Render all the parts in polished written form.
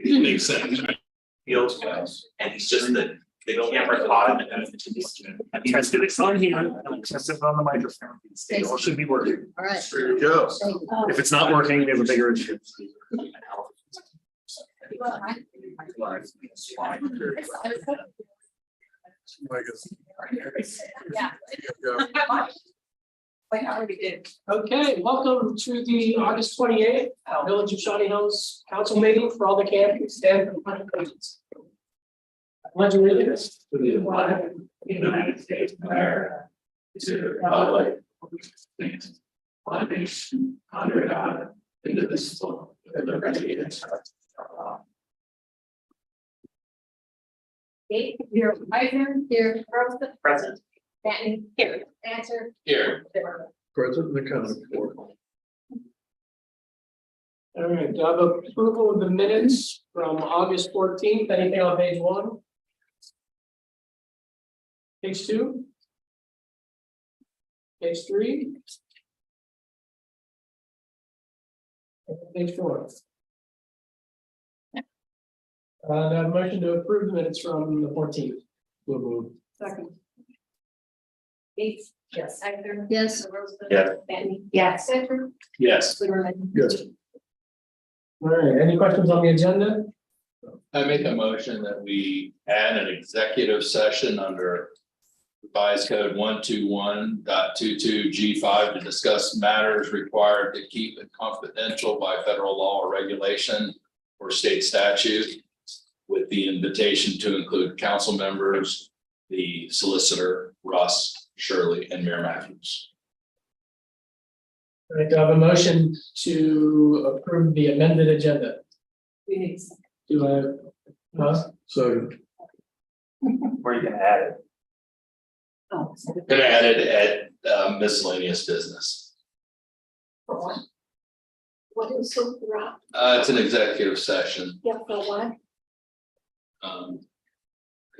It makes sense. Fields guys, and he's just the camera caught him and I tested it on here, and I tested it on the microphone. It all should be working. All right. there you go. If it's not working, we have a bigger issue. Yeah. Like I already did. Okay, welcome to the August 28th Village of Shawnee Hills Council meeting for all the candidates and the planning commissions. Pledge allegiance to the flag of the United States of America, to the republic which stands one nation under God, indivisible, with liberty and justice for all. Kate, here, Ivan, here, Rosa, Present. Benton, here, answer. Here. President the county board. All right, do I have approval of the minutes from August 14th? Anything on page 1? Page 2? Page 3? Page 4? Do I have a motion to approve the minutes from the 14th? So moved. Second. Gates, yes. Ivan. Yes. Rosa. Yeah. Benton. Yes. Center. Yes. Zimmerman. Yes. All right, any questions on the agenda? I make a motion that we add an executive session under revised code 121.22 G5 to discuss matters required to keep it confidential by federal law or regulation or state statute, with the invitation to include council members, the solicitor, Russ, Shirley, and Mayor Matthews. All right, do I have a motion to approve the amended agenda? We need. Do I? Huh? So Where are you gonna add it? Oh. Gonna add it at miscellaneous business. For what? What is so wrong? It's an executive session. Yeah, for what? Can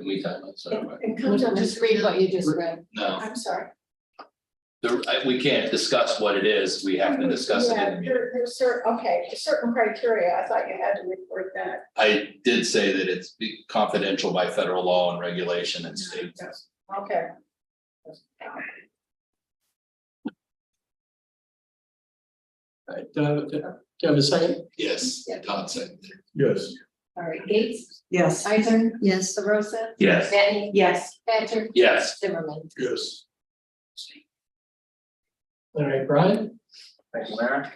we time it? Sorry. It comes on. Just read what you just read. No, I'm sorry. we can't discuss what it is. We have to discuss it in the meeting. There's certain, okay, certain criteria. I thought you had to report that. I did say that it's confidential by federal law and regulation and state. Okay. All right, do I have a second? Yes, Todd said. yes. All right, Gates, Yes. Ivan, Yes. Rosa. Yes. Benton. Yes. Patrick. Yes. Zimmerman. Yes. All right, Brian? Thank you, Mayor.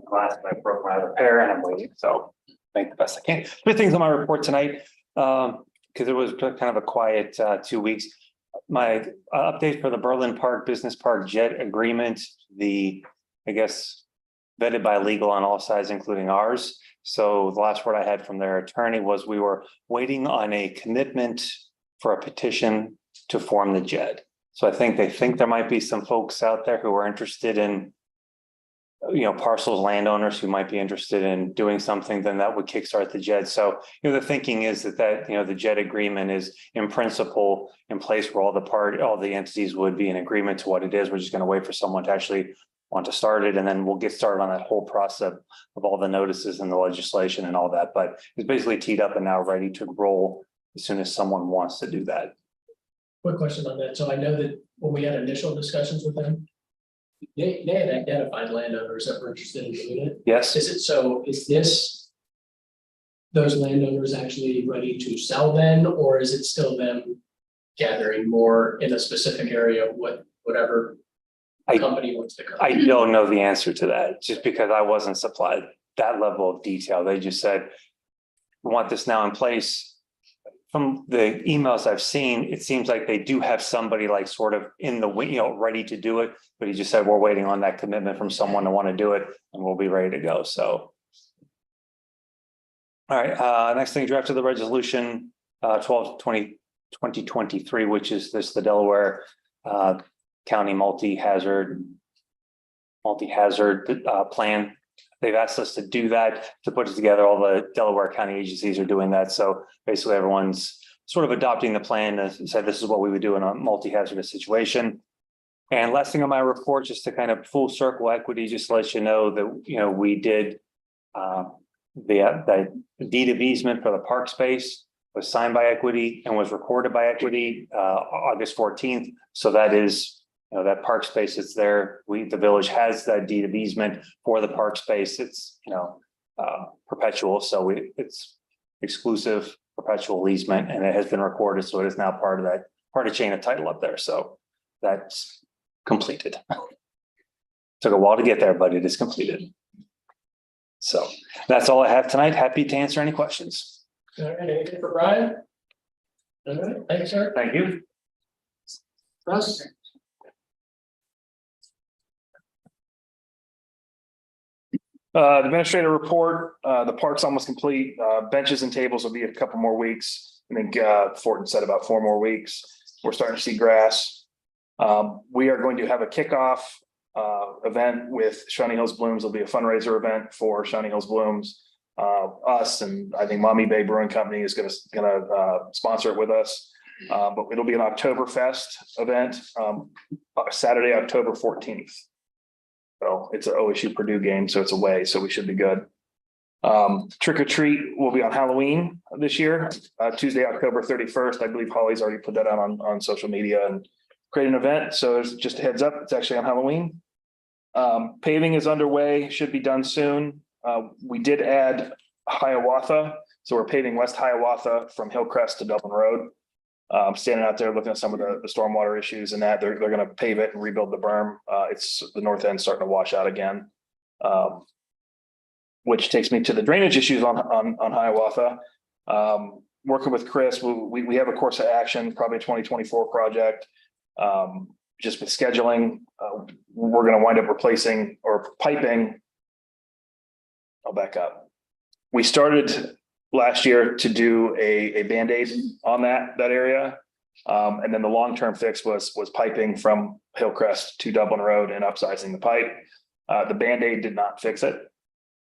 Class, I broke my other pair and I'm waiting, so make the best I can. Three things on my report tonight, because it was kind of a quiet 2 weeks. My update for the Berlin Park Business Park Jet Agreement, I guess, vetted by legal on all sides, including ours. So the last word I had from their attorney was we were waiting on a commitment for a petition to form the JED. So I think they think there might be some folks out there who are interested in, parcels, landowners who might be interested in doing something, then that would kickstart the JED. So, the thinking is that the JED agreement is in principle in place where all the entities would be in agreement to what it is. We're just going to wait for someone to actually want to start it, and then we'll get started on that whole process of all the notices and the legislation and all that. But it's basically teed up and now ready to roll as soon as someone wants to do that. Quick question on that. So I know that when we had initial discussions with them, they had identified landowners that were interested in doing it. Yes. Is this those landowners actually ready to sell then, or is it still them gathering more in a specific area, whatever company wants to come? I don't know the answer to that, just because I wasn't supplied that level of detail. They just said, we want this now in place. From the emails I've seen, it seems like they do have somebody like sort of in the ready to do it, but he just said, we're waiting on that commitment from someone to want to do it and we'll be ready to go. So. All right, next thing, draft of the resolution 12/20/2023, which is the Delaware County multi-hazard plan. They've asked us to do that, to put it together. All the Delaware County agencies are doing that. So basically everyone's sort of adopting the plan and said, this is what we would do in a multi-hazardous situation. And last thing on my report, just to kind of full circle equity, just to let you know that, we did The deed of easement for the park space was signed by Equity and was recorded by Equity August 14th. So that is, that park space that's there. The village has that deed of easement for the park space. It's, perpetual. So it's exclusive perpetual easement, and it has been recorded. So it is now part of chain of title up there. So that's completed. Took a while to get there, but it is completed. So that's all I have tonight. Happy to answer any questions. All right, anything for Brian? All right, thanks, sir. Thank you. Russ? Administrator report, the park's almost complete. Benches and tables will be a couple more weeks. I think Fortin said about 4 more weeks. We're starting to see grass. We are going to have a kickoff event with Shawnee Hills Blooms. It'll be a fundraiser event for Shawnee Hills Blooms. Us and I think Mommy Bay Brewing Company is gonna sponsor it with us. But it'll be an Oktoberfest event, Saturday, October 14th. So it's an OSU Purdue game, so it's away, so we should be good. Trick or treat will be on Halloween this year, Tuesday, October 31st. I believe Holly's already put that out on social media and created an event. So it's just a heads up, it's actually on Halloween. Paving is underway, should be done soon. We did add Hiawatha, so we're paving West Hiawatha from Hillcrest to Dublin Road. Standing out there looking at some of the stormwater issues and that they're going to pave it and rebuild the berm. It's the north end starting to wash out again, which takes me to the drainage issues on Hiawatha. Working with Chris, we have a course of action, probably a 2024 project. Just with scheduling, we're going to wind up replacing or piping. I'll back up. We started last year to do a Band-Aid on that area. And then the long-term fix was piping from Hillcrest to Dublin Road and upsizing the pipe. The Band-Aid did not fix it.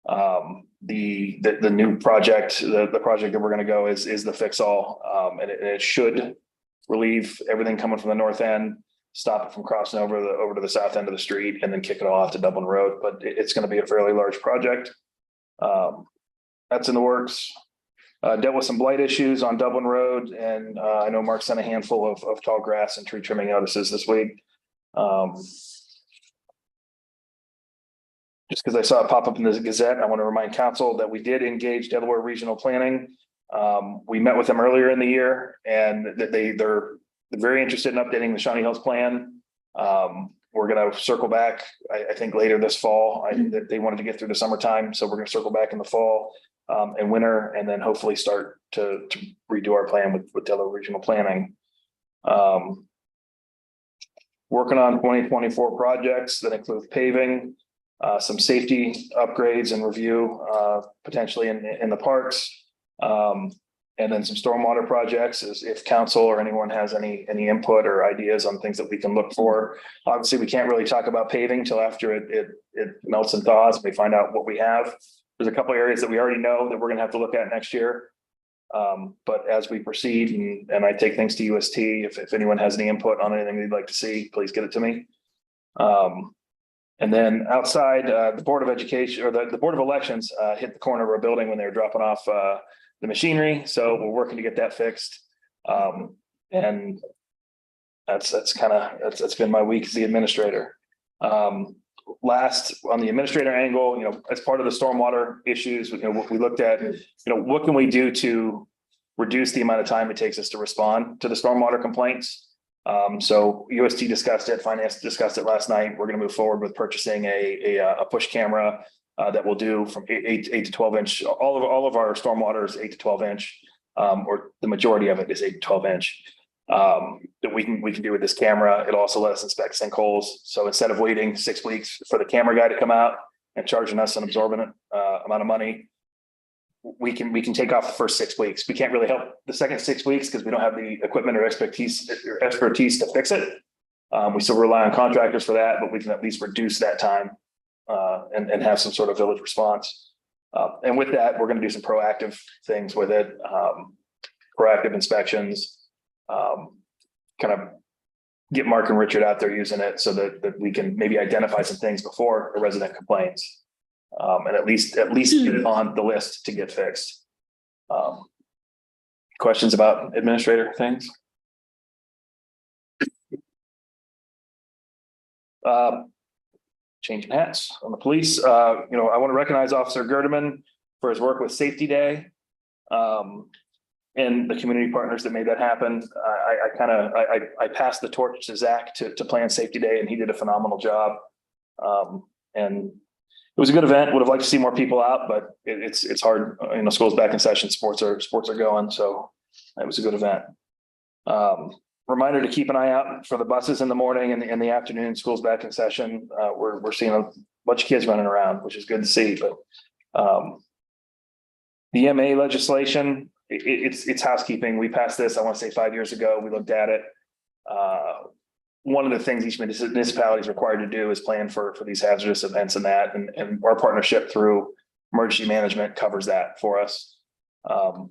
The new project, the project that we're going to go is the fix-all. And it should relieve everything coming from the north end, stop it from crossing over to the south end of the street, and then kick it all off to Dublin Road. But it's going to be a fairly large project. That's in the works. Dealt with some blight issues on Dublin Road, and I know Mark sent a handful of tall grass and tree trimming notices this week. Just because I saw it pop up in the Gazette, I want to remind council that we did engage Delaware Regional Planning. We met with them earlier in the year, and that they're very interested in updating the Shawnee Hills plan. We're going to circle back, I think later this fall. They wanted to get through the summertime, so we're going to circle back in the fall and winter, and then hopefully start to redo our plan with Delaware Regional Planning. Working on 2024 projects that include paving, some safety upgrades and review potentially in the parks, and then some stormwater projects if council or anyone has any input or ideas on things that we can look for. Obviously, we can't really talk about paving till after it melts and thaws and we find out what we have. There's a couple of areas that we already know that we're going to have to look at next year. But as we proceed and I take things to UST, if anyone has any input on anything they'd like to see, please get it to me. And then outside, the Board of Education or the Board of Elections hit the corner of our building when they were dropping off the machinery. So we're working to get that fixed. And that's been my week as the administrator. Last on the administrator angle, as part of the stormwater issues, what we looked at, what can we do to reduce the amount of time it takes us to respond to the stormwater complaints? So UST discussed it, finance discussed it last night. We're going to move forward with purchasing a push camera that will do from 8 to 12 inch. All of our stormwater is 8 to 12 inch, or the majority of it is 8 to 12 inch. That we can do with this camera. It'll also let us inspect sinkholes. So instead of waiting 6 weeks for the camera guy to come out and charging us an exorbitant amount of money, we can take off the first 6 weeks. We can't really help the second 6 weeks because we don't have the equipment or expertise to fix it. We still rely on contractors for that, but we can at least reduce that time and have some sort of village response. And with that, we're going to do some proactive things with it, proactive inspections, kind of get Mark and Richard out there using it so that we can maybe identify some things before a resident complains. And at least get it on the list to get fixed. Questions about administrator things? Changing hats on the police. I want to recognize Officer Gerdeman for his work with Safety Day. And the community partners that made that happen. I passed the torch to Zach to plan Safety Day, and he did a phenomenal job. And it was a good event. Would have liked to see more people out, but it's hard. School's back in session. Sports are going, so it was a good event. Reminder to keep an eye out for the buses in the morning and in the afternoon. School's back in session. We're seeing a bunch of kids running around, which is good to see. But the MA legislation, it's housekeeping. We passed this, I want to say 5 years ago. We looked at it. One of the things each municipality is required to do is plan for these hazardous events and that, and our partnership through emergency management covers that for us.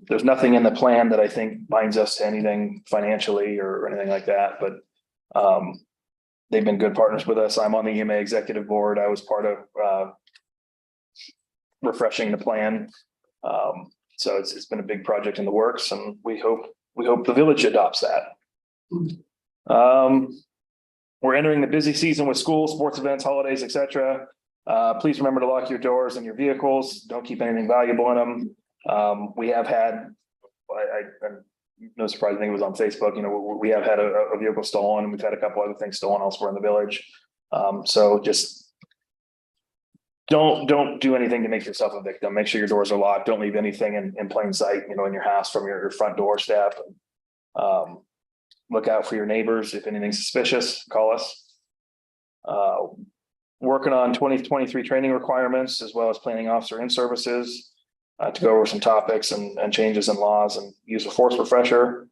There's nothing in the plan that I think binds us to anything financially or anything like that, but they've been good partners with us. I'm on the EMA executive board. I was part of refreshing the plan. So it's been a big project in the works, and we hope the village adopts that. We're entering the busy season with school, sports events, holidays, etc. Please remember to lock your doors and your vehicles. Don't keep anything valuable in them. We have had, no surprise, I think it was on Facebook. We have had a vehicle stolen, and we've had a couple other things stolen elsewhere in the village. So just don't do anything to make yourself a victim. Make sure your doors are locked. Don't leave anything in plain sight, in your house from your front doorstep. Look out for your neighbors. If anything's suspicious, call us. Working on 2023 training requirements, as well as planning officer in services to go over some topics and changes in laws and use a force refresher.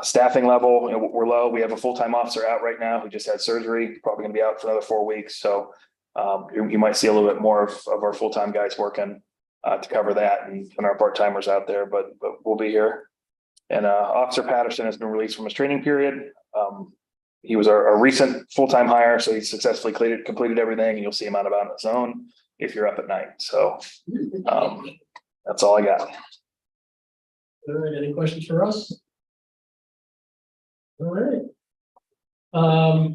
Staffing level, we're low. We have a full-time officer out right now who just had surgery, probably going to be out for another 4 weeks. So you might see a little bit more of our full-time guys working to cover that, and our part-timers out there, but we'll be here. And Officer Patterson has been released from his training period. He was our recent full-time hire, so he successfully completed everything, and you'll see him out about on his own if you're up at night. So that's all I got. All right, any questions for us? All right.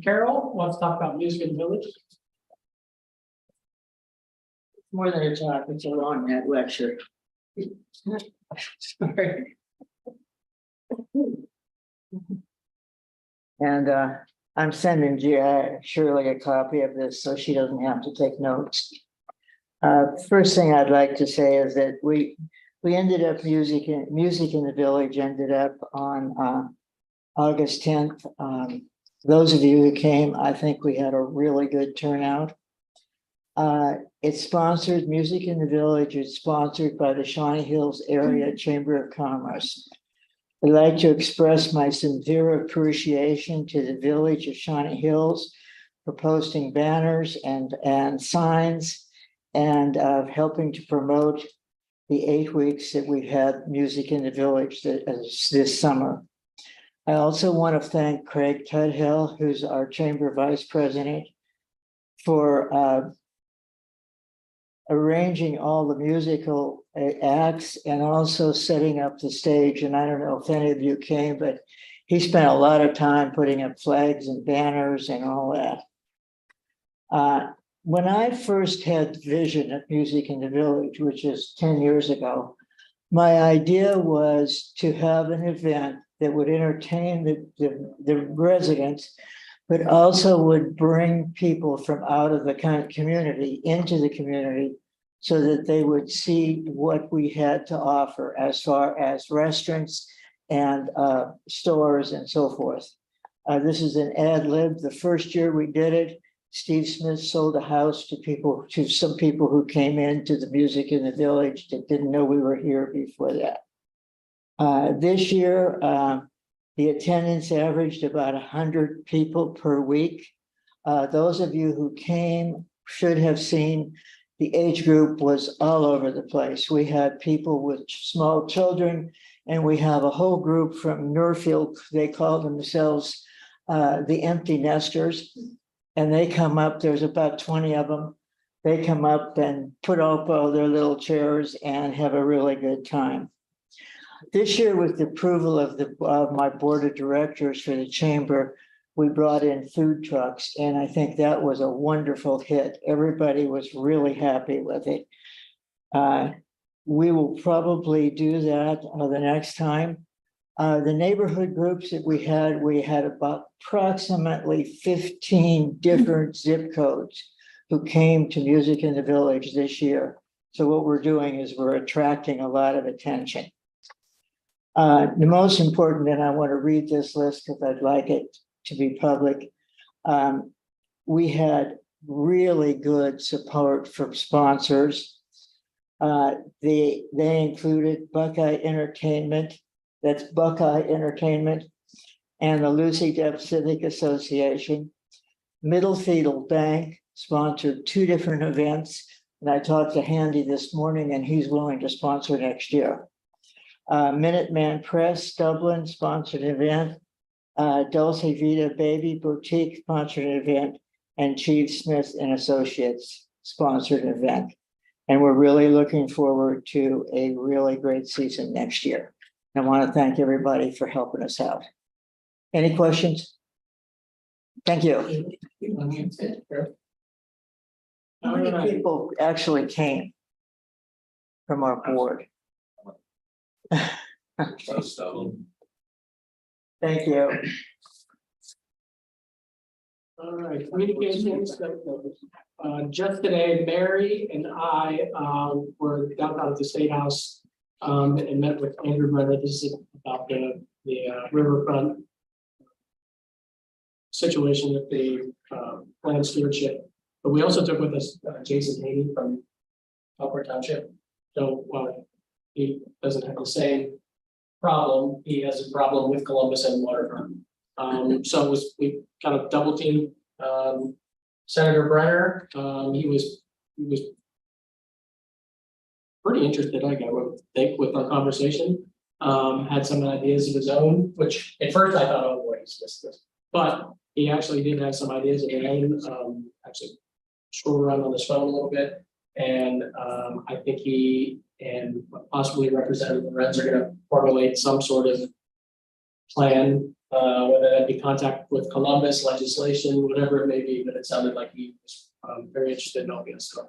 Carol wants to talk about music in the village. More than a talk, it's a long net lecture. Sorry. And I'm sending Shirley a copy of this so she doesn't have to take notes. First thing I'd like to say is that we ended up music in the village ended up on August 10th. Those of you who came, I think we had a really good turnout. It's sponsored, Music in the Village is sponsored by the Shawnee Hills Area Chamber of Commerce. I'd like to express my sincere appreciation to the village of Shawnee Hills for posting banners and signs and helping to promote the 8 weeks that we've had Music in the Village this summer. I also want to thank Craig Tudhill, who's our Chamber Vice President, for arranging all the musical acts and also setting up the stage. And I don't know if any of you came, but he spent a lot of time putting up flags and banners and all that. When I first had the vision of Music in the Village, which is 10 years ago, my idea was to have an event that would entertain the residents, but also would bring people from out of the community into the community so that they would see what we had to offer as far as restaurants and stores and so forth. This is an ad lib. The first year we did it, Steve Smith sold a house to some people who came into the Music in the Village that didn't know we were here before that. This year, the attendance averaged about 100 people per week. Those of you who came should have seen the age group was all over the place. We had people with small children, and we have a whole group from Norfield. They call themselves the Empty Nesters, and they come up. There's about 20 of them. they come up and put up all their little chairs and have a really good time. This year, with the approval of my board of directors for the chamber, we brought in food trucks, and I think that was a wonderful hit. Everybody was really happy with it. We will probably do that the next time. The neighborhood groups that we had about approximately 15 different zip codes who came to Music in the Village this year. So what we're doing is we're attracting a lot of attention. The most important, and I want to read this list because I'd like it to be public. We had really good support from sponsors. They included Buckeye Entertainment, that's Buckeye Entertainment, and the Lucy Depp Civic Association. Middlefield Bank sponsored 2 different events, and I talked to Handy this morning, and he's willing to sponsor next year. Minuteman Press Dublin sponsored an event. Dulce Vita Baby Boutique sponsored an event, and Chief Smith and Associates sponsored an event. And we're really looking forward to a really great season next year. I want to thank everybody for helping us out. Any questions? Thank you. How many people actually came from our board? Most of them. Thank you. All right, communications. Just today, Mary and I were downtown at the State House and met with Andrew Brenner. This is about the riverfront situation with the land stewardship. But we also took with us Jason Haney from Upper Township. So while he doesn't have the same problem, he has a problem with Columbus and waterfront. So we kind of double teamed Senator Brenner. He was pretty interested, I think, with our conversation. Had some ideas of his own, which at first I thought, oh boy, he's just this. But he actually did have some ideas of his own, actually scroll around on his phone a little bit. And I think he and possibly Representative Lorenz are going to formulate some sort of plan, whether that be contact with Columbus, legislation, whatever it may be, but it sounded like he was very interested in helping us. So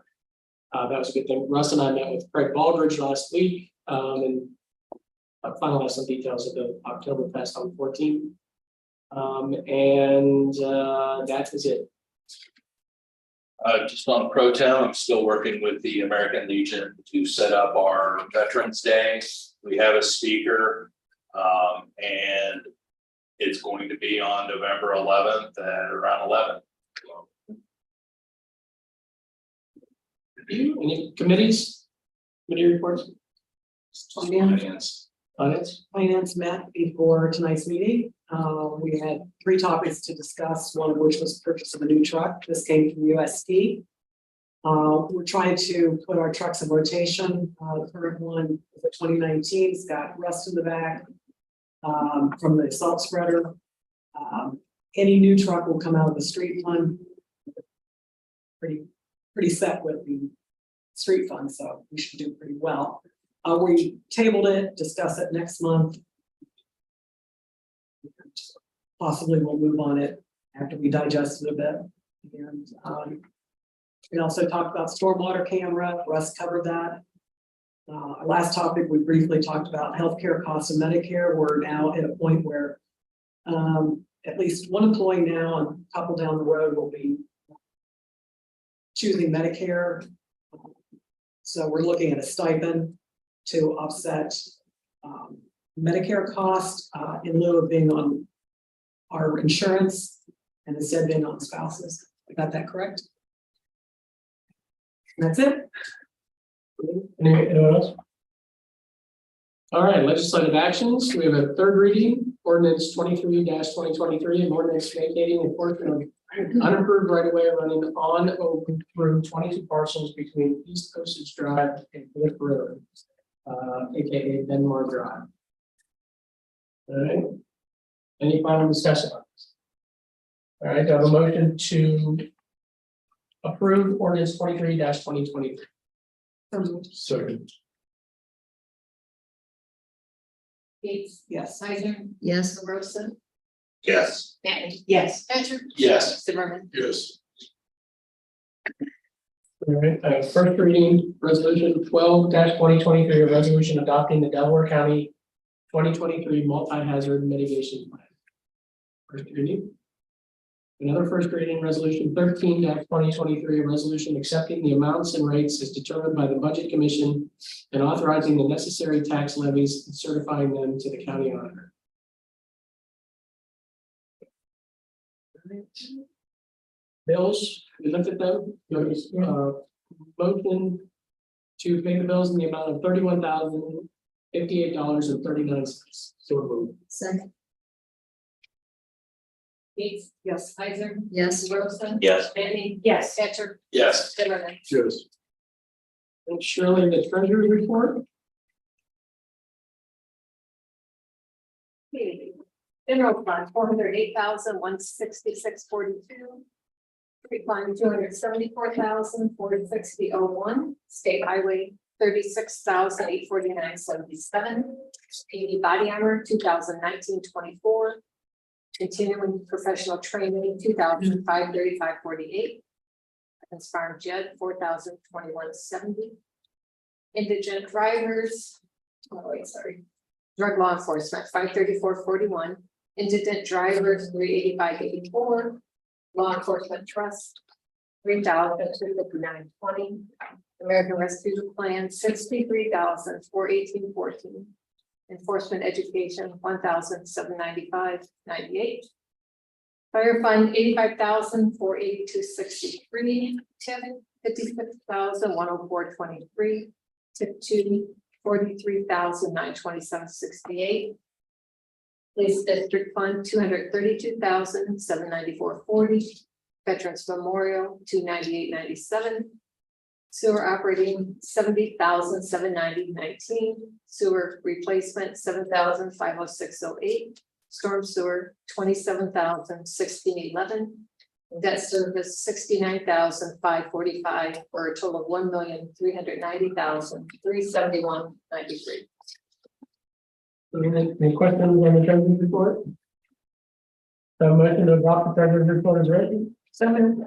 that was a good thing. Russ and I met with Craig Baldridge last week and finalized some details of the Oktoberfest on the 14th. That is it. Just on Pro Tem, I'm still working with the American Legion to set up our Veterans Day. We have a speaker, and it's going to be on November 11th at around 11. Any committees? Committee reports? Finance met before tonight's meeting. We had 3 topics to discuss, one of which was purchase of a new truck. This came from USD. We're trying to put our trucks in rotation. The current one is a 2019. It's got rust in the back from the salt spreader. Any new truck will come out of the street fund. Pretty set with the street fund, so we should do pretty well. We tabled it, discuss it next month. Possibly we'll move on it after we digest it a bit. And we also talked about stormwater camera. Russ covered that. Our last topic, we briefly talked about healthcare costs and Medicare. We're now at a point where at least one employee now and a couple down the road will be choosing Medicare. So we're looking at a stipend to offset Medicare costs in lieu of being on our insurance and instead being on spouses. I got that correct? And that's it. Anyone else? All right, legislative actions. We have a third reading, ordinance 23-2023, an ordinance vacating a portion of unapproved right of way running on over through 22 parcels between East Osage Drive and Cliff Road, aka Denmark Drive. All right. Any final discussion on this? All right, I have a motion to approve ordinance 23-2023. Second. Gates, Yes. Heiser, Yes. Rosa, Yes. Manny, Yes. Patrick, Yes. Zimmerman. Yes. All right, first reading, resolution 12-2023, a resolution adopting the Delaware County 2023 multi-hazard mitigation plan. First reading. Another first reading, resolution 13-2023, a resolution accepting the amounts and rates as determined by the Budget Commission and authorizing the necessary tax levies and certifying them to the county auditor. Bills, we looked at them, there was motion to pay the bills in the amount of $31,058.39. So moved. Second. Gates, Yes. Heiser, Yes. Rosa. Yes. Manny, yes, Patrick, Yes. Zimmerman. Yes. And Shirley, the treasury report. Okay. General fund, $408,166.42. Street fund, $274,460.01. State highway, $36,849.77. PD body armor, 2019-24. Continuing professional training, $2,535.48. Evans Farm Jed, $4,021.70. Indigent drivers, drug law enforcement, $534.41. Indigent drivers, $385.84. Law enforcement trust, $3,259.20. American Rescue Plan, $63,418.14. Enforcement education, $1,795.98. Fire fund, $85,482.63. TIP, $56,104.23. TIP 2, $43,927.68. Police district fund, $232,794.40. Veterans Memorial, $298.97. Sewer operating, $70,790.19. Sewer replacement, $7,506.08. Storm sewer, $27,016.11. Debt service, $69,545, for a total of $1,390,371.93. Any questions on the treasurer's report? The motion to adopt the treasurer's report is ready. Second.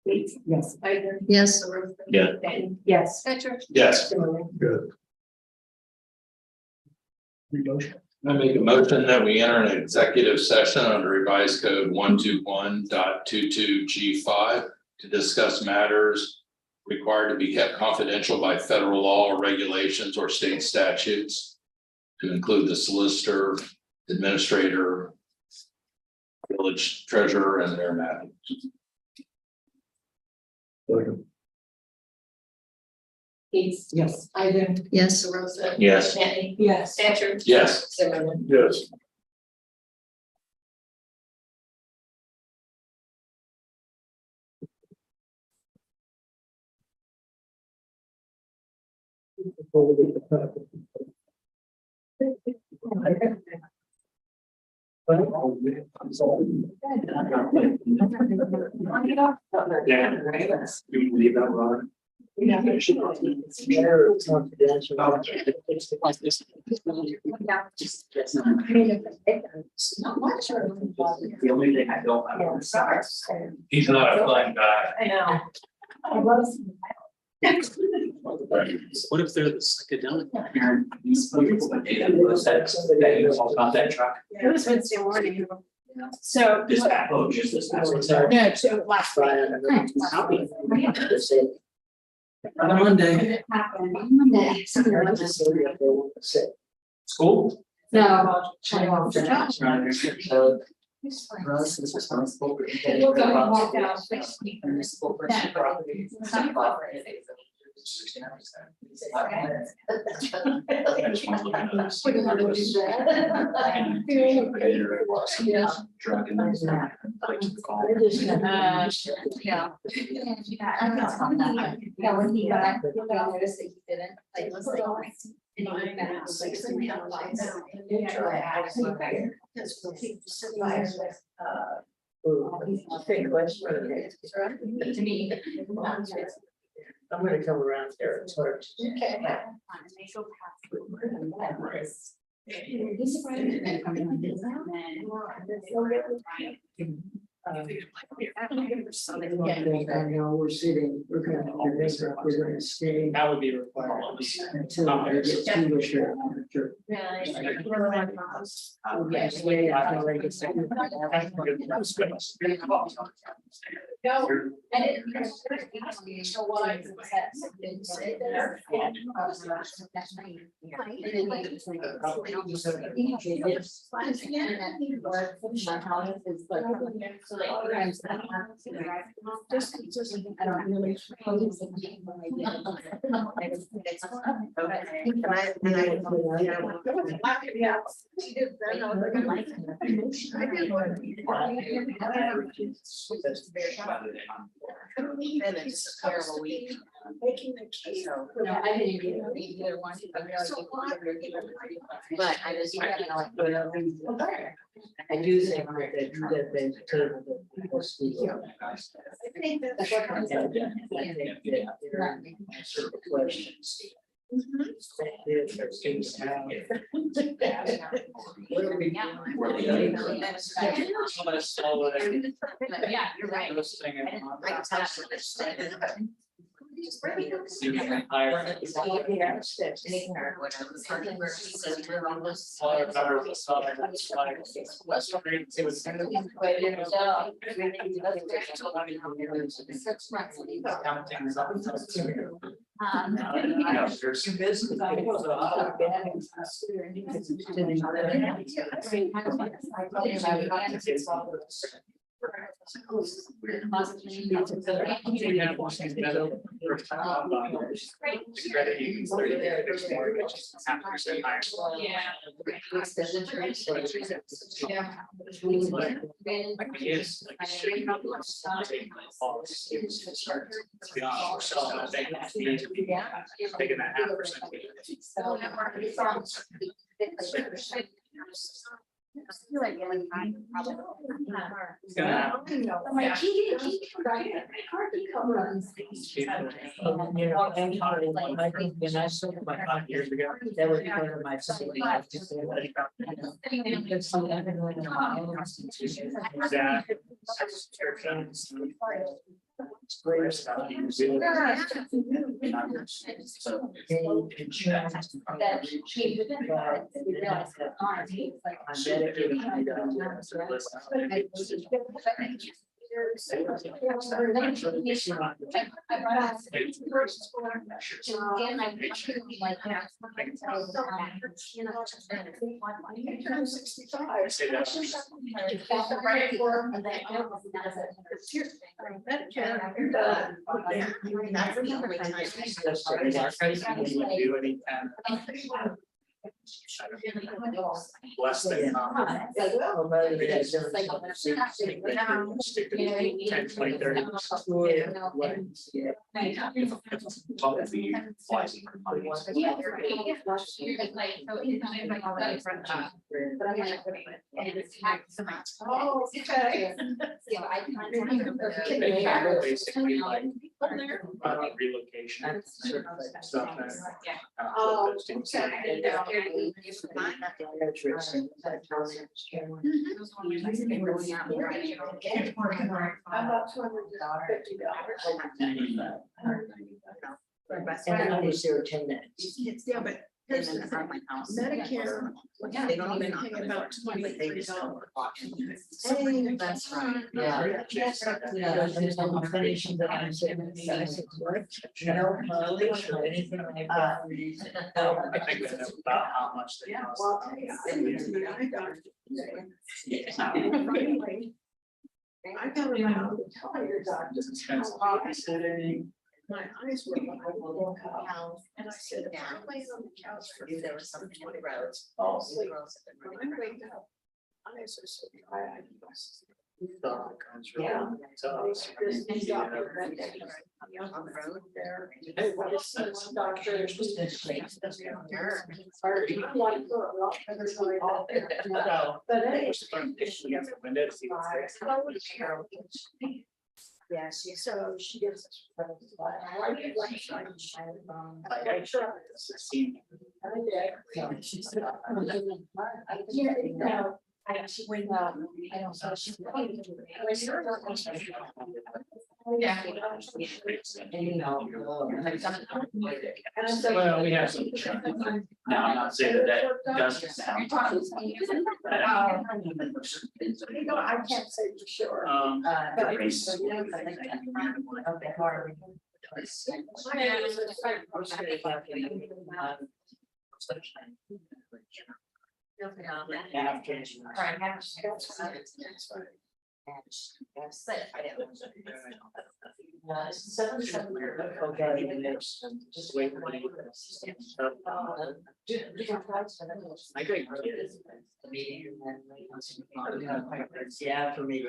Gates, Yes. Heiser. Yes. Rosa. Yeah. Manny, Yes. Patrick. Yes. Zimmerman. Good. Motion. I make a motion that we enter an executive session under revised code 121.22G5 to discuss matters required to be kept confidential by federal law or regulations or state statutes, to include the solicitor, administrator, village treasurer, and their matters. Second. Gates. Yes. Heiser. Yes. Rosa. Yes. Manny. Yes. Patrick. Yes. Zimmerman. Yes. Leave that run. The only thing I don't have. He's not a flying guy. I know. I love. What if they're the psychedelic parent? That you all got that truck. It was Wednesday morning. So. This back, oh, just this back. No, to last Friday. On Monday. Monday. School? No. Russ is responsible for. We'll go and walk out. Yeah. Yeah, when he got, you'll notice that he didn't, like, was like. And he went back, like, somebody else lights. Great question. To me. I'm gonna come around there. It's hard. I know we're sitting, we're gonna stay That would be required. until I get through with your. Yes, yeah, I feel like it's. No, I didn't. Just I don't really. And it's a terrible week. Making the key. No, I didn't get either one. But I just, you know, like. I do think that they table the people speak. I think that the short term. Questions. Yeah, you're right. I can tell. Taking that half percent. I feel like really fine, probably. It's gonna happen. I'm like, he right. Car key cover on these. You know, and I think when I sold my 5 years ago, that was part of my family life to say that. Because some everyone in our institution. That. Insurance. That she did that, we realized that on, it's like. Less than. Stick to 10, 20, 30. Policy flies. Yeah. But I'm like, and it's tax amount. Oh, okay. So I. Basically like relocation. Stuff that. Oh, About $250. And I was there 10 minutes. Yeah, but here's the thing. Medicare, they don't even pay about $23. That's right. Yeah. Yeah, I'm finishing the anything like that. I think that's about how much they cost. Well, I'll tell you, I got I got around to tell your doctor how I said my eyes were like a little cow. And I said, if I'm laying on the couch for There was something on the roads. fall asleep. When I wake up, eyes are so dry, I Yeah. Hey, what is this? Doctor, Yeah, so she gives us. I don't know. She's. Well, we have some. No, I'm not saying that doesn't sound. I can't say for sure. The race. Just wait. Yeah, for me.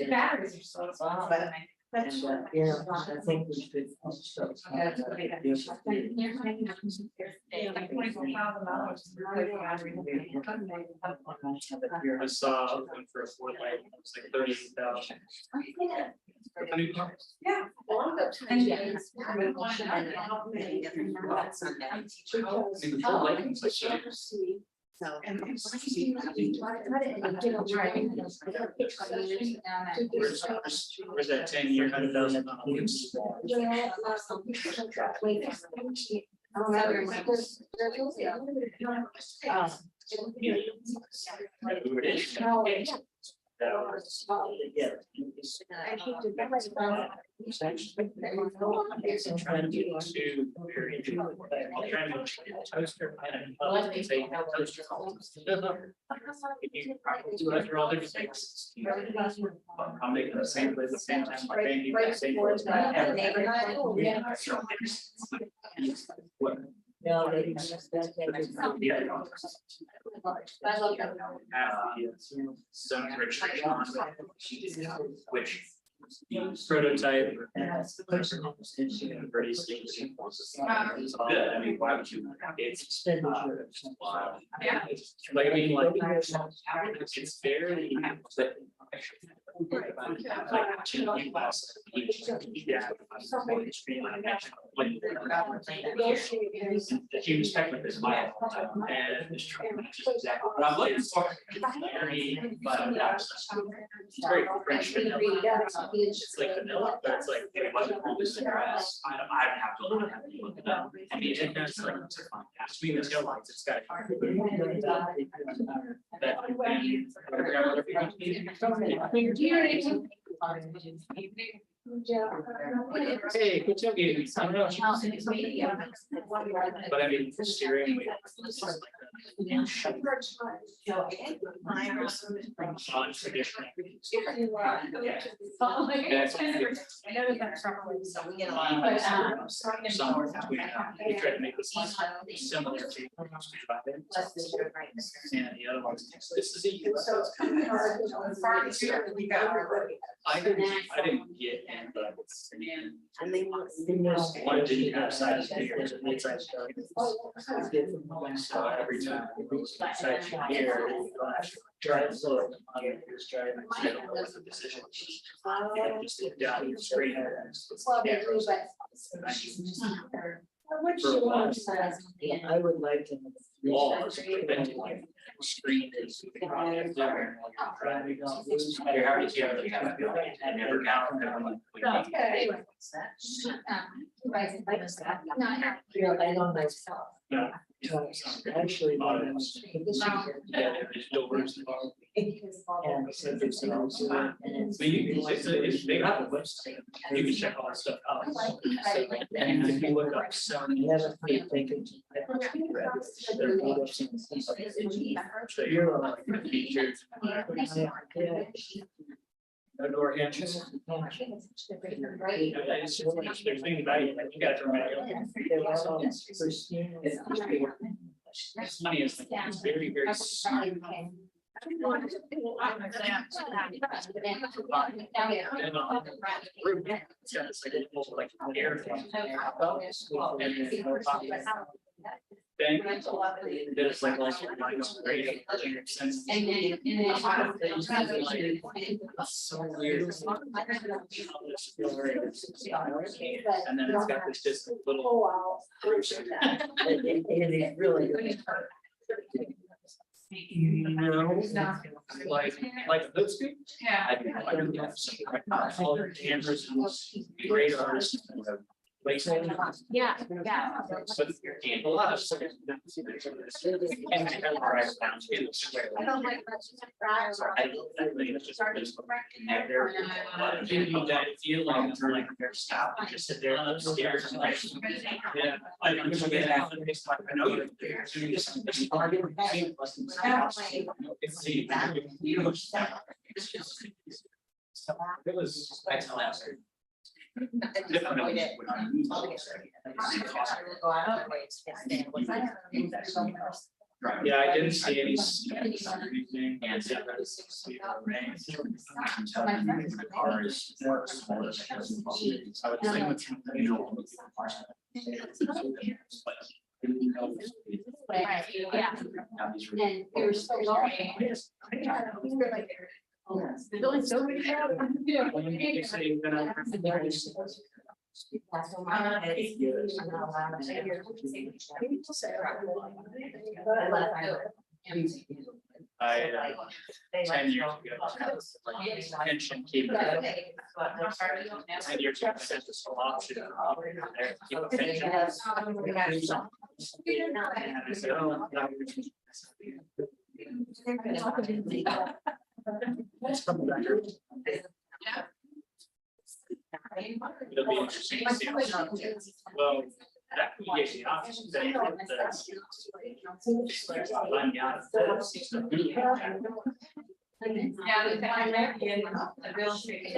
Batteries are so small, but that's. Yeah, I think we should. I saw one for a 4-light, it was like 30,000. Yeah. Where's that 10-year $100,000? Trying to get to I'll try to toaster and say toaster. If you do it for all different things. I'm making the same place at the same time. My baby, the same place. What? No, Zone registration on which Prototype. pretty stinky. Good, I mean, why would you? It's. Yeah. Like, I mean, like, it's very. The huge tech with this mile and this train, exactly what I'm looking for. It's very French vanilla. It's like vanilla, but it's like, it wasn't always the grass. I'd have to look it up. I mean, it has like, it's a fun, between the tail lights, it's got. Hey, good job, Gaby. I don't know. But I mean, for steering. We tried to make this similar to. And the other ones, this is a. I didn't get in, but wanted to do size figures and mid-size so every time it goes inside here, try to slow it down, just try to know what the decision is. And just look down your screen. I would like to. Walls, preventing like screen is. No matter how many cameras you have, I never count them. I don't myself. No. Actually. Yeah, there's doors. And so there's also. But it's they have a website, you can check all that stuff out. And if you look up some. Never thinking. So you're like features. No door entries. It's just thing about it, like you got to. This money is it's very, very. small. And, it's got this, like, little, like, air thing. And then, there's like also like great. So weird. And then it's got this just little. It is really. Like those two? Yeah. I do have some, all their cameras and radars. Yeah, yeah. But and a lot of. And I have right down to the square. I don't like. I think it's just. And they're, you know, that feeling like they're stopped, just sit there upstairs and like. Yeah. I'm gonna get out and it's like, I know you're there. So you just. It's see. It was excellent. Yeah, I didn't see any. Anything. And the car is. I would think, you know. Right, yeah. And you're so long. There's only so many. I 10 years ago, pension keep. 10 years ago, I said this whole option. Keep a pension. And I said, oh, that's from the record. It'll be interesting to see. Well, that we get the option. Yeah, the time there in the real estate.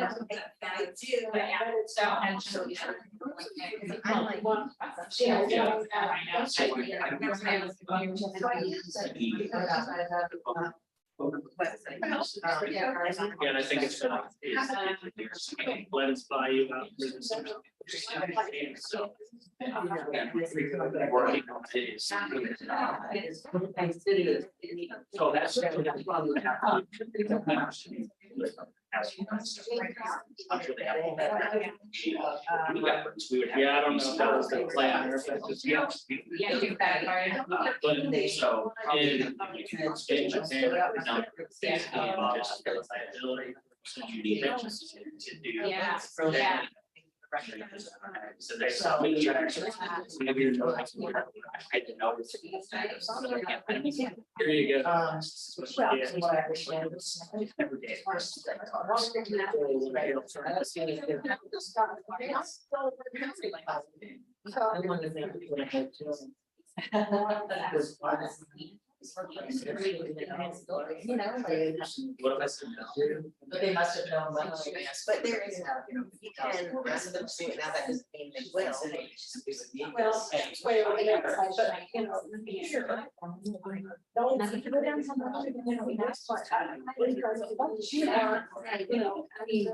But yeah, so and so. I'm like. Yeah, I think it's gonna. Let us buy you out. So. Working on this. So that's. Yeah, I don't know if that was the plan or if that's just. Yeah, you back, But so. You need to do. yeah, yeah. So there's so many attractions. Maybe you're not. I didn't know. Here you go. Every day. You know, What if I said no? But they must have known well in advance, but there is, you can ask them to do it now, that doesn't mean they will. well, but you know, sure. Nothing to go down some other, you know, that's what, you know, I mean.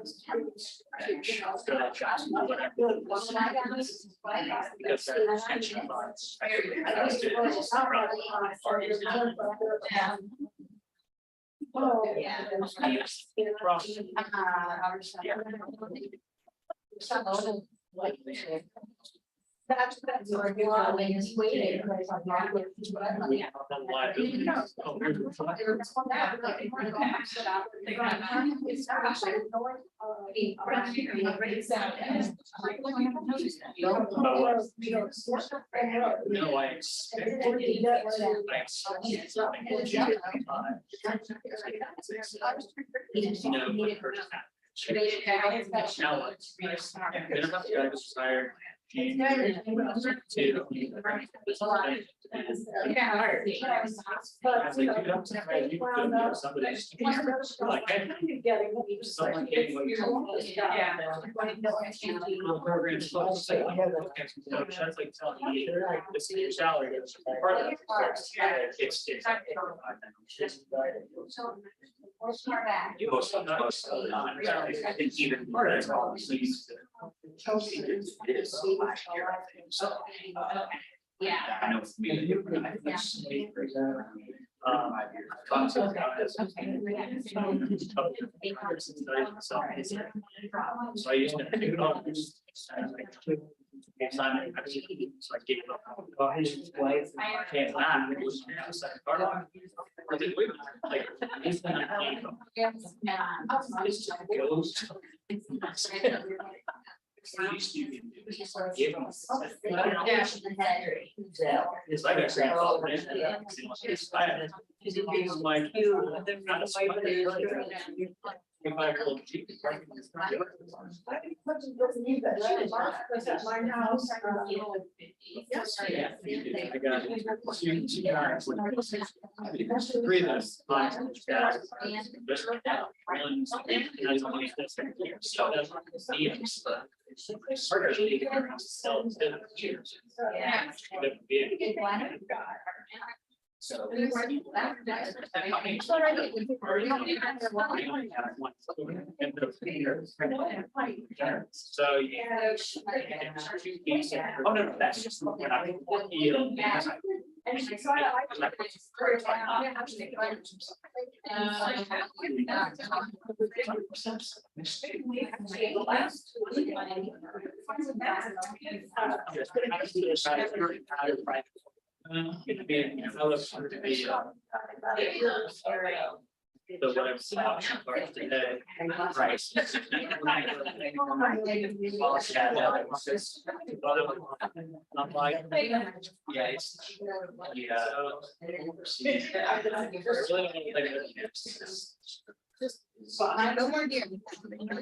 Because there's pension funds. Oh, yeah. That's where you're always waiting. No, I expected. Now, I was tired. I think even part of it's also used to. It is so last year, I think, so. Yeah. I know for me. So I used to do it all. So I gave up. And that was the second part of it. Like, it's not like, it's just goes. It's like a grandfather. It's like you. If I go cheap. My house. Yeah. I got two yards. Three of those. So. So, yeah. Oh, no, that's just. It'd be, you know, I look for it to be, the whatever. Today. Price. I'm like, yeah, it's, yeah. No more deer. And when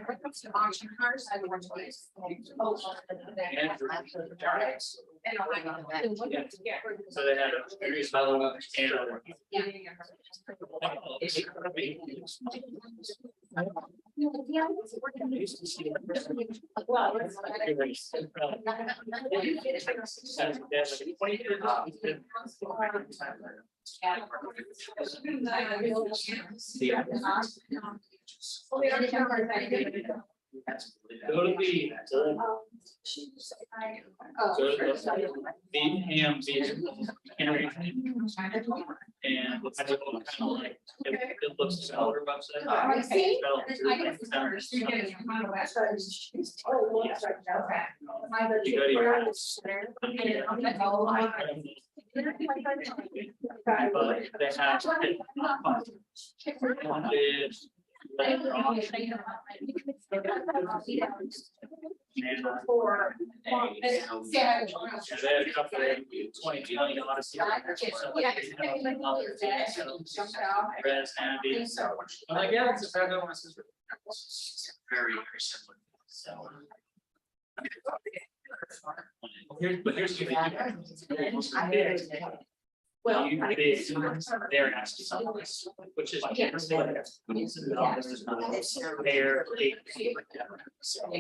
it comes to auction cars, I want to use. So they had a very small and. Go to the. Go to the AMV. And what's kind of like, it looks similar website. I see. I guess it's not. You go to your house. But they have. For. Yeah. 20 million dollars. I'm like, yeah, it's a fair amount. Very, very similar, so. Here's the thing. Well, You bid, they're asking something, which is. They're. Saying. So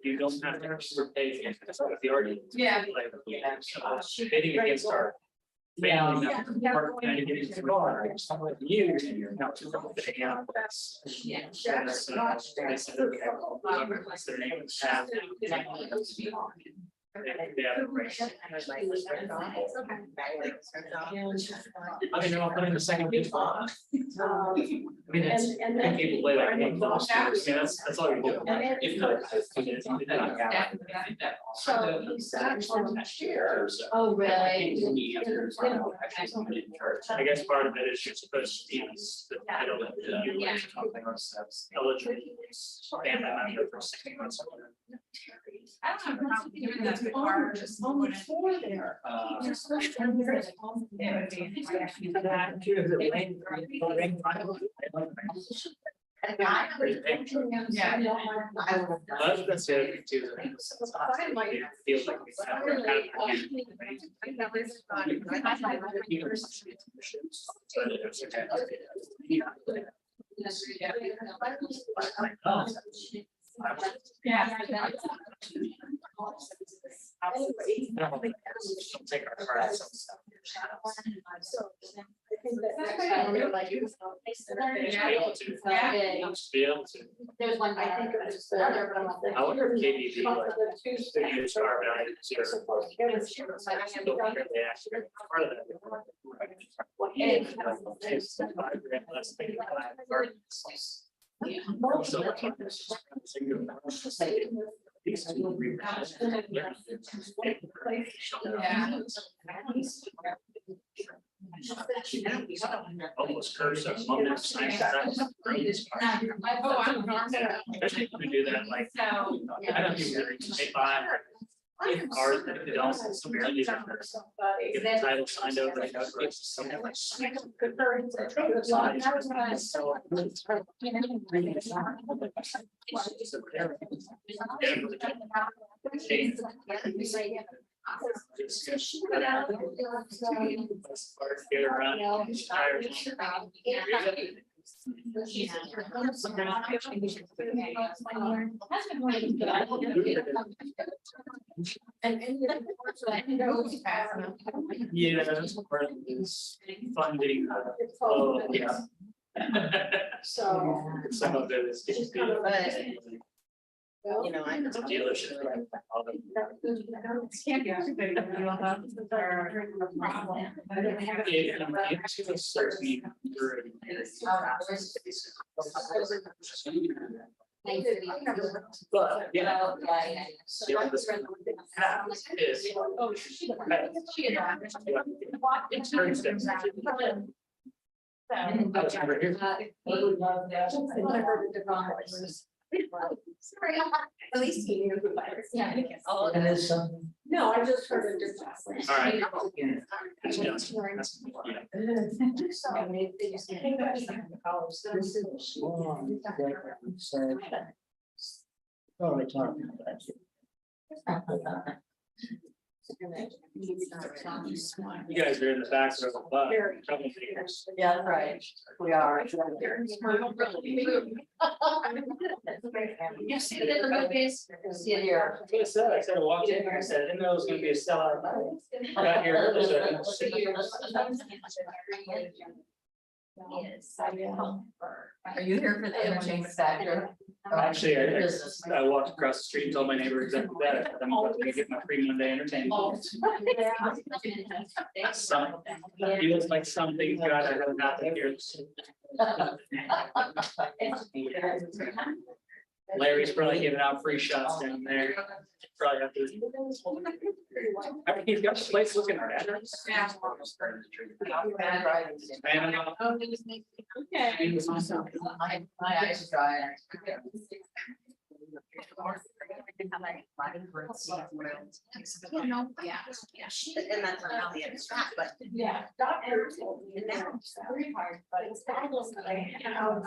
you don't have to pay. The already. Yeah. Bidding against our. Family. You. Not to bidding out. Yeah. I know, I'm putting the second bid on. I mean, it's, and people play like, hey, that's all you're doing. If not. So he's actually next year. Oh, really? I guess part of it is you're supposed to use the title of the. Yeah. Eligible. Family member for 6 months. I don't know how given that the car just only 4 there. That's the other thing too. It feels like take our cards. Be able to. There's one, I think it was another, but I'm like. I wonder if KDB like. They use our values here. They actually are part of that. Let's think about it. Almost curse us. There's people who do that, like, I don't do they buy cars that they don't, so really get the title signed over. Like, get around. Yeah, that's part of this funding. Oh, yeah. So. Some of it is. It's kind of a- You know, I. It's a dealership. But, yeah. Yeah, this one is. Oh, she. It's very expensive. I was never here. Sorry, at least he knew who I was. Yeah. And there's something. No, I just heard it just last night. All right. It's just- Oh, we're talking about it. You guys are in the back row, but troublemakers. Yeah, right. We are. You see it in the movies. See it here. That's what I said, I walked in here, I said, I didn't know it was gonna be a sellout. Got here early, so I didn't see it. Yes, I know. Are you here for the entertainment factor? Actually, I walked across the street and told my neighbor exactly that, I'm about to get my free Monday entertainment. Some, feels like something, God, I haven't happened here. Larry's probably giving out free shots down there. Probably have to. I mean, he's got the place looking at. My eyes are dry. Yeah. And that's not how the abstract, but. Yeah. Doctor told me that it's very hard, but it's almost like, a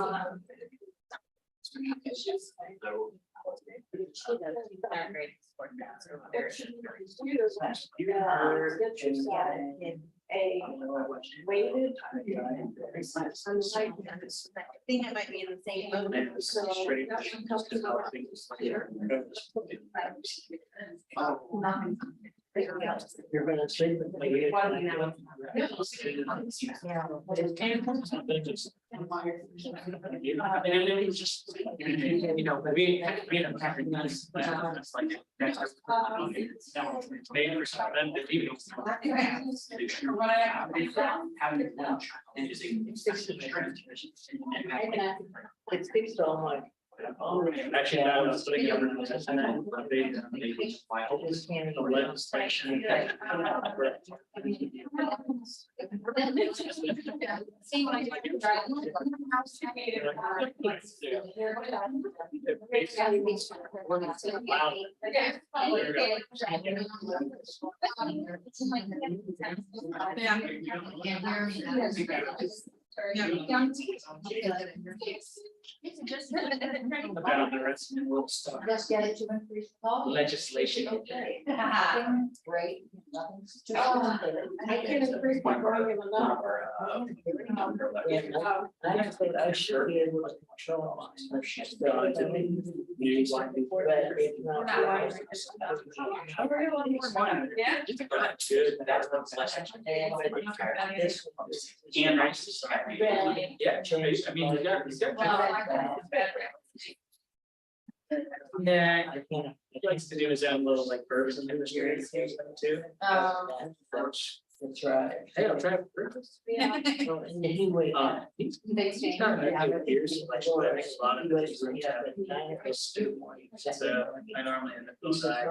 weighted. I think it might be in the same moment. You're gonna sleep. You know, we having nice. Like. Having lunch and using. It's fixed all my. Actually, I was putting up and then they filed the legislation. About the rest of the world stuff. Just get it to increase. Legislation. Great. I can increase my volume enough. I should be able to control. News like before that. Good, that's what's less. And rice. Yeah, I mean, you got. Yeah, he likes to do his own little like burgers and industry too. That's right. Hey, I'll try burgers. Anyway. He's not very good years, like, but I think a lot of it is room to stew. So I normally end up inside.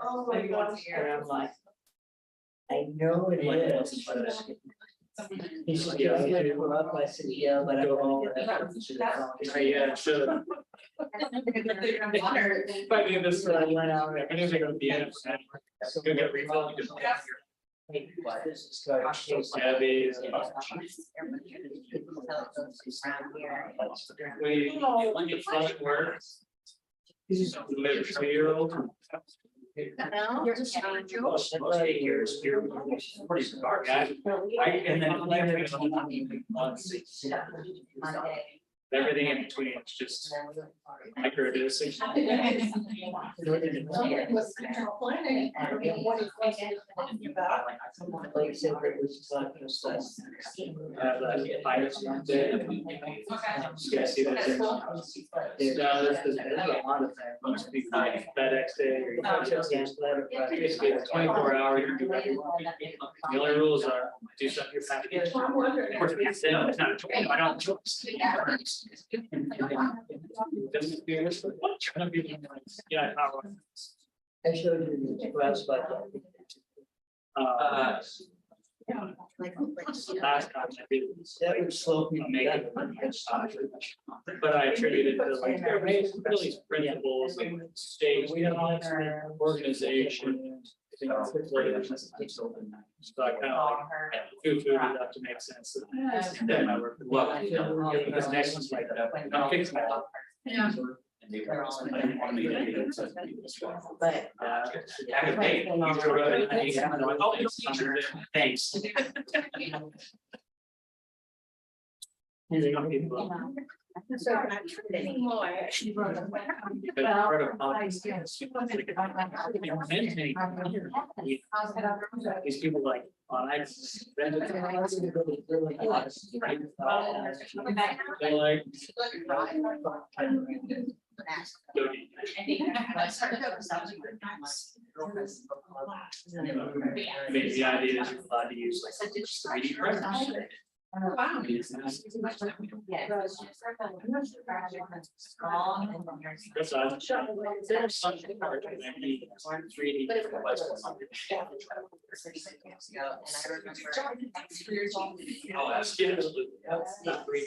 Oh my gosh. And I'm like. I know it is. He said, "Yeah, I'm gonna pull up." I said, "Yeah, but I Go don't home. Yeah, should. If I do this, So I went out. I knew they were gonna be in it. Go get refilled. Business card. Abby. We, when you flush work. He's a 2-year-old. You're pretty smart guy. And then everything in between, it's just micro dosing. FedEx day. Basically, it's 24 hours. The only rules are do something you're trying to get. Of course, it's not a choice. I don't choose. Doesn't feel this, but what trying to be nice. Yeah. I showed you the grass like Last time I did. that would slow me down. But I attributed to like really principles and stage, organization. So I kind of like food it up to make sense. Then I work well. Because next one's like I'm fixing it. But Thanks. These people like, on ice. They're like. Maybe the idea is you're allowed to use like 3D printers. Wow. That's there's something hard to make 3D. Oh, that's not 3D.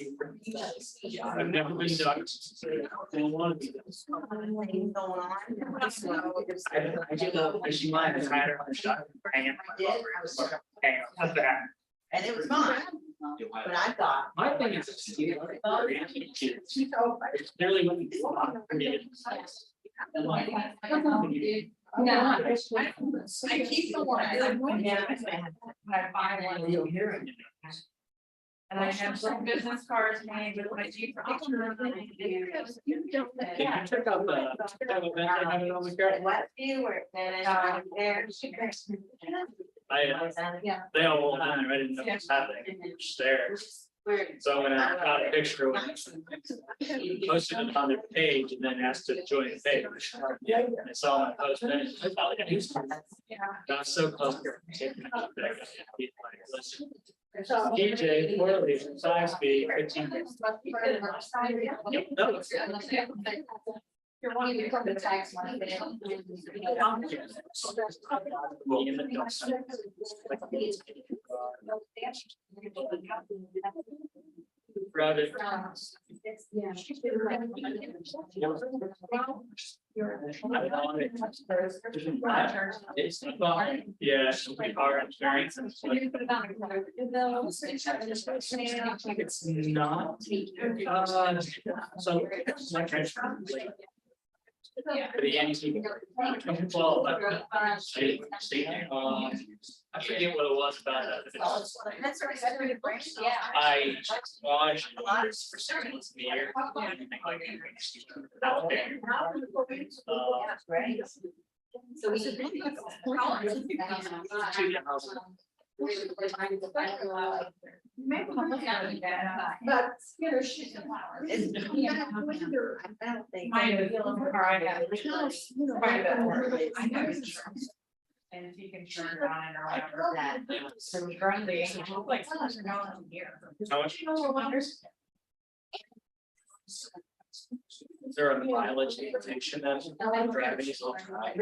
Yeah, I've never been done. Don't want to be done. I do know, she might have had her on the shot. Hang on, that. And it was fine, but I thought. My thing is. It's nearly what we do. I keep the one. you'll hear it. And I have some business cards made with my Jeep. Yeah, check out the event I have it on the card. What you were finished right there. They all rolled down, I didn't know what was happening, just there. So when I got a picture, of it, posted it on their page and then asked to join the page. And I saw my post, and I felt like I used to. I was so close to taking it. DJ, poorly, size speed, 15. Yep, no. You're wanting to come to tax money. Rabbit. Yeah. It's fun. Yeah, it's pretty hard experience. It's not. So. But the Yankees. Well, I forget what it was about that. I watched for 6 months of the year. Out there. So we. But, you know, she's. I don't think. And if you can turn it on or whatever that, so we currently, like, How much? Is there a mileage limitation that driving is all right?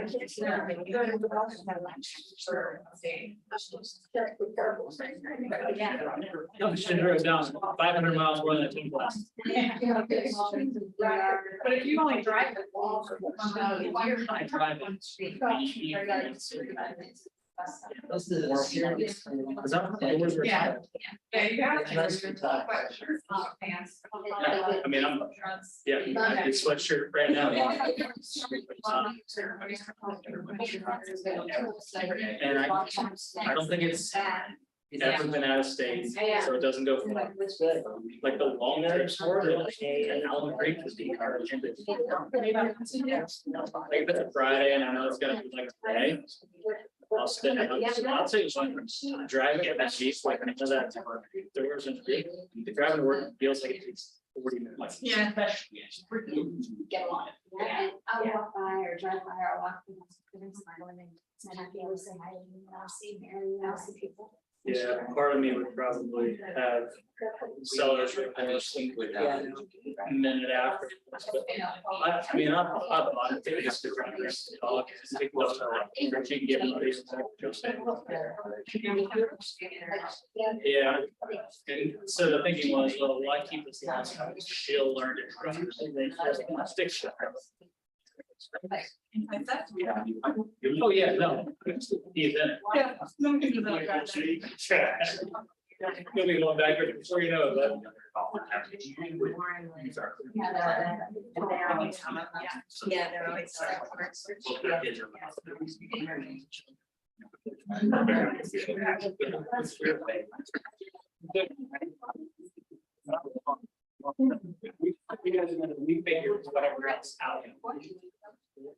No, she drove down 500 miles more than a team blast. but if you only drive it. I drive it. Is that- Yeah. Yeah, you have to. I mean, I'm, yeah, it's sweatshirt right now. And I don't think it's ever been out of state, so it doesn't go from like the long trips for it, like Allen Creek is the car. Like if it's a Friday and I know it's gonna be like today. I'll spend, I'll tell you something, driving at that Jeep, like, I know that doors and the driving to work feels like it takes 40 minutes. Yeah. Get along. I'll walk by or drive by or walk. And I feel say hi, and I'll see Mary, and I'll see people. Yeah, part of me would probably have sellers reports a minute after. I mean, I'm taking this to the dog. Take those, she can give them these. Yeah, and so the thinking was, well, why keep this last time? She'll learn it. Stick shift. Oh, yeah, no. He's in it. Yeah. You'll be going back there before you know it. Yeah, they're always. You guys are gonna refigure whatever else out.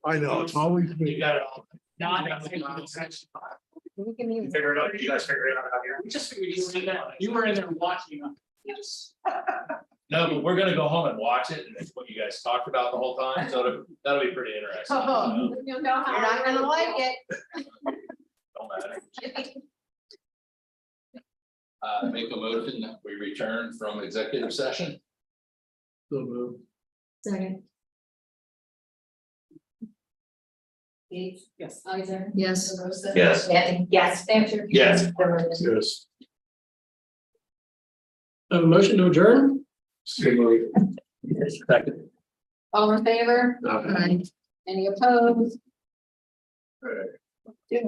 I know, it's always You been. got it all. You figure it out, you guys figure it out here. We just figured you were in there, you were in there watching. Yes. No, but we're gonna go home and watch it, and it's what you guys talked about the whole time, so that'll be pretty interesting. You'll know how. You're not gonna like it. Don't matter. Make a motion that we return from executive session. So moved. Second. Yes. Isaac? Yes. Yes. Yes. Stancher? Yes. Yes. A motion to adjourn? So moved. Second. All in favor? Aye. Any opposed? All right. Yeah.